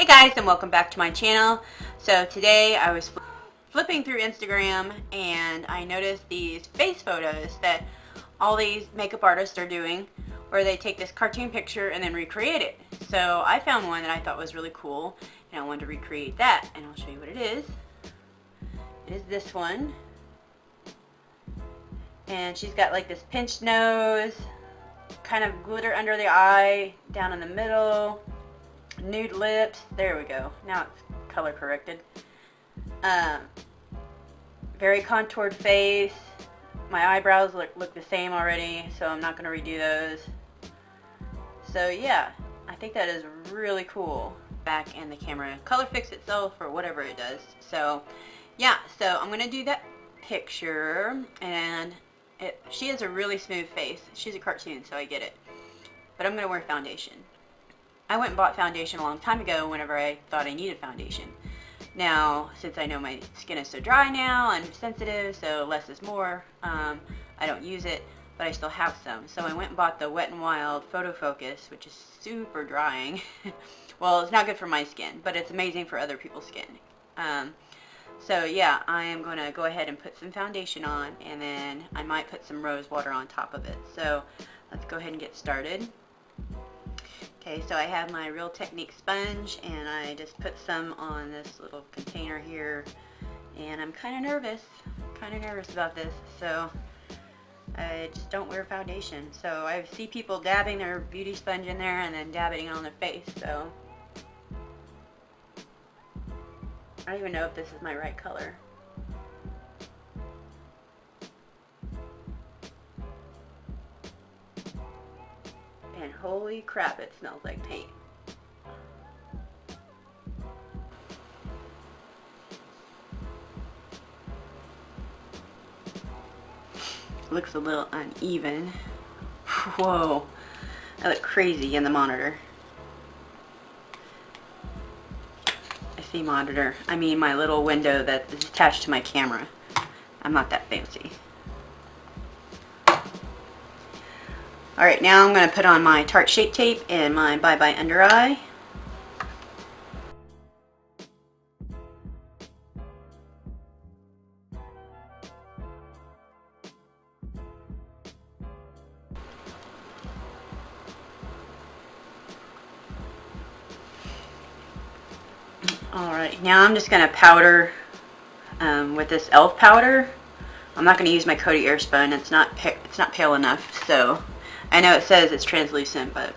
Hey guys, and welcome back to my channel. So today I was flipping through Instagram and I noticed these face photos that all these makeup artists are doing, where they take this cartoon picture and then recreate it. So I found one that I thought was really cool and I wanted to recreate that, and I'll show you what it is. It is this one, and she's got like this pinched nose, kind of glitter under the eye, down in the middle, nude lips. There we go. Now it's color corrected. Very contoured face. My eyebrows look the same already, so I'm not going to redo those. So yeah, I think that is really cool. Back and the camera color fix itself or whatever it does. So yeah, so I'm going to do that picture, and she has a really smooth face. She's a cartoon, so I get it. But I'm going to wear foundation. I went and bought foundation a long time ago whenever I thought I needed foundation. Now, since I know my skin is so dry now and sensitive, so less is more, I don't use it, but I still have some. So I went and bought the Wet n Wild Photo Focus, which is super drying. Well, it's not good for my skin, but it's amazing for other people's skin. So yeah, I am going to go ahead and put some foundation on, and then I might put some rose water on top of it. So let's go ahead and get started. Okay, so I have my Real Technique sponge, and I just put some on this little container here, and I'm kind of nervous about this, so I just don't wear foundation. So I see people dabbing their beauty sponge in there and then dabbing it on their face, so I don't even know if this is my right color. And holy crap, it smells like paint. Looks a little uneven. Whoa, I look crazy in the monitor. I see monitor. I mean my little window that is attached to my camera. I'm not that fancy. Alright, now I'm going to put on my Tarte Shape Tape and my Bye Bye Under Eye. Alright, now I'm just going to powder with this e.l.f. powder. I'm not going to use my Coty Airspun. It's not pale enough, so I know it says it's translucent, but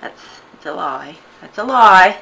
that's a lie. That's a lie.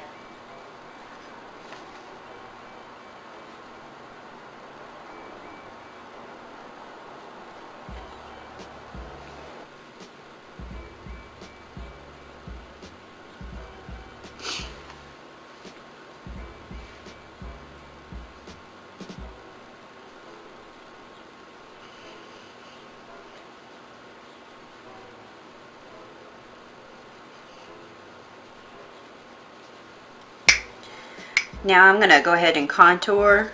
Now I'm going to go ahead and contour.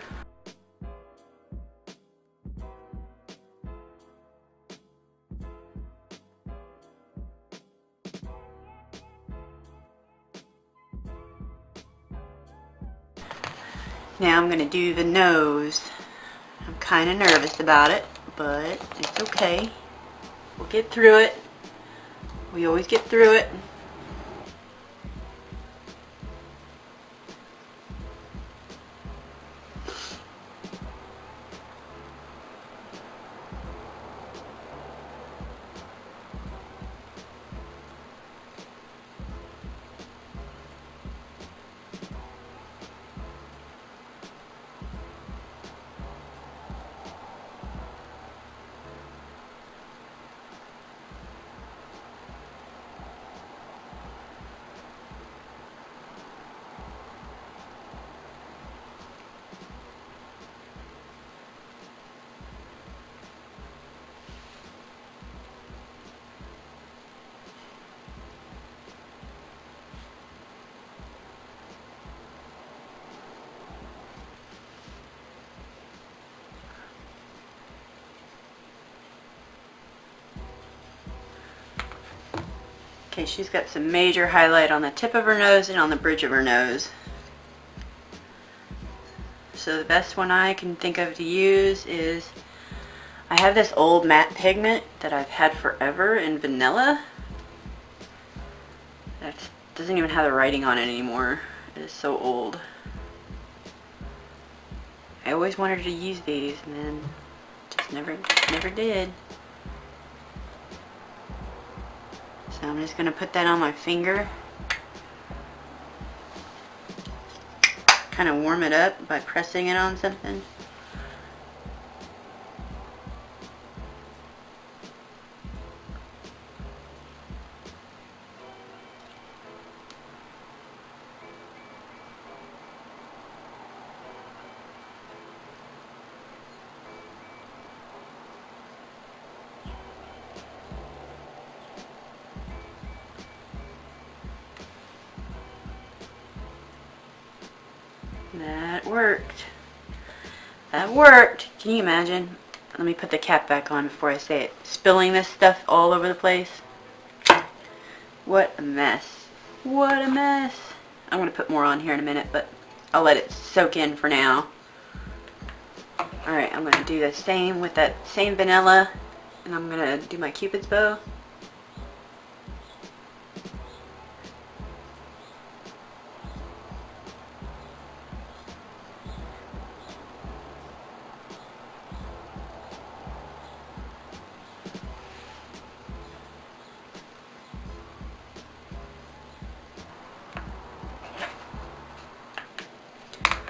Now I'm going to do the nose. I'm kind of nervous about it, but it's okay. We'll get through it. We always get through it. Okay, she's got some major highlight on the tip of her nose and on the bridge of her nose. So the best one I can think of to use is, I have this old matte pigment that I've had forever in vanilla. That doesn't even have the writing on it anymore. It is so old. I always wanted to use these and then just never did. So I'm just going to put that on my finger. Kind of warm it up by pressing it on something. That worked. That worked. Can you imagine? Let me put the cap back on before I say it. Spilling this stuff all over the place. What a mess. What a mess. I'm going to put more on here in a minute, but I'll let it soak in for now. Alright, I'm going to do the same with that same vanilla, and I'm going to do my Cupid's bow.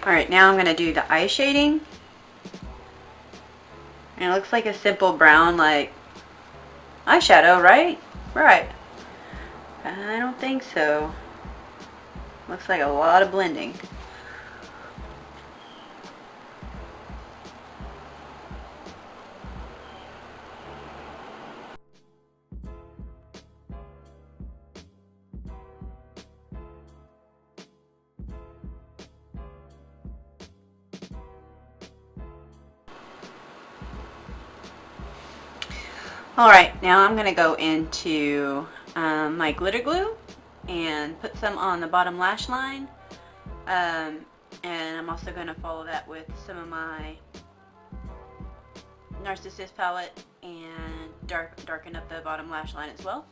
Alright, now I'm going to do the eye shading. And it looks like a simple brown, like, eyeshadow, right? Right. I don't think so. Looks like a lot of blending. Alright, now I'm going to go into my glitter glue and put some on the bottom lash line. And I'm also going to follow that with some of my Narcissus palette and darken up the bottom lash line as well.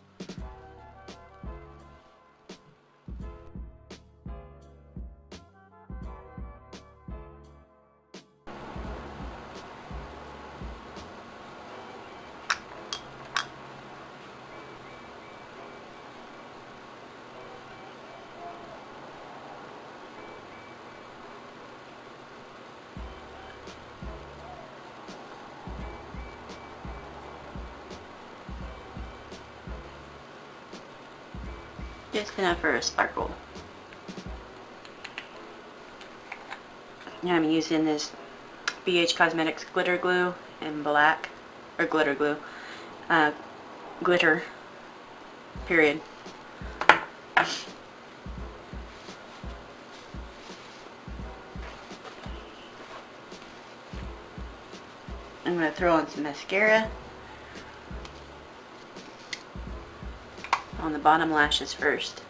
Just enough for a sparkle. Now I'm using this BH Cosmetics glitter glue in black, or glitter glue, glitter, period. I'm going to throw on some mascara on the bottom lashes first.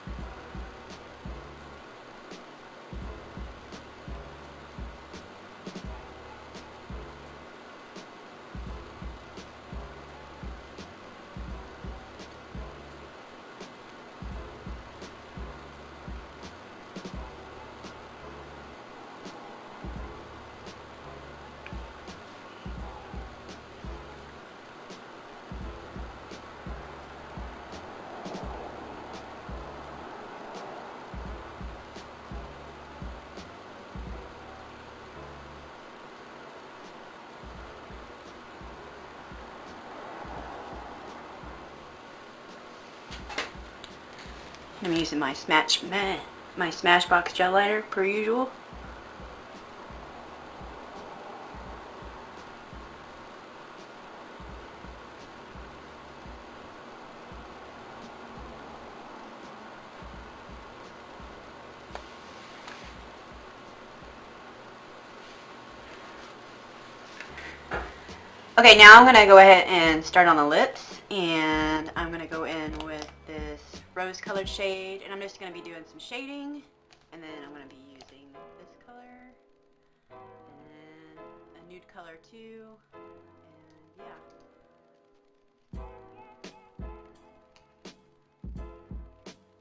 I'm using my Smashbox gel liner per usual. Okay, now I'm going to go ahead and start on the lips, and I'm going to go in with this rose colored shade, and I'm just going to be doing some shading, and then I'm going to be using this color, and then a nude color too, and yeah.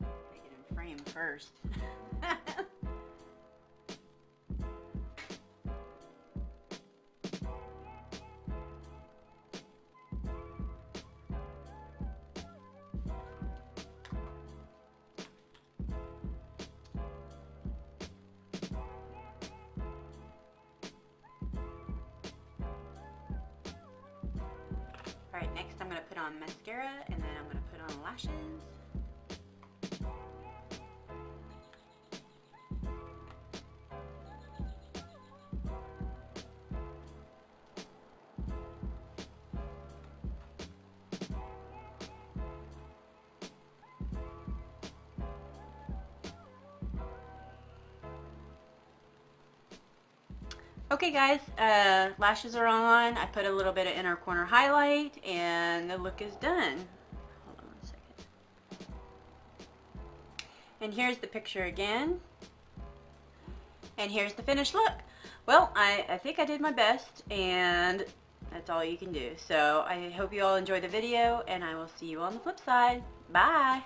Gotta get in frame first. Alright, next I'm going to put on mascara, and then I'm going to put on lashes. Okay guys, lashes are on. I put a little bit of inner corner highlight, and the look is done. Hold on one second. And here's the picture again. And here's the finished look. Well, I think I did my best, and that's all you can do. So I hope you all enjoyed the video, and I will see you on the flip side. Bye!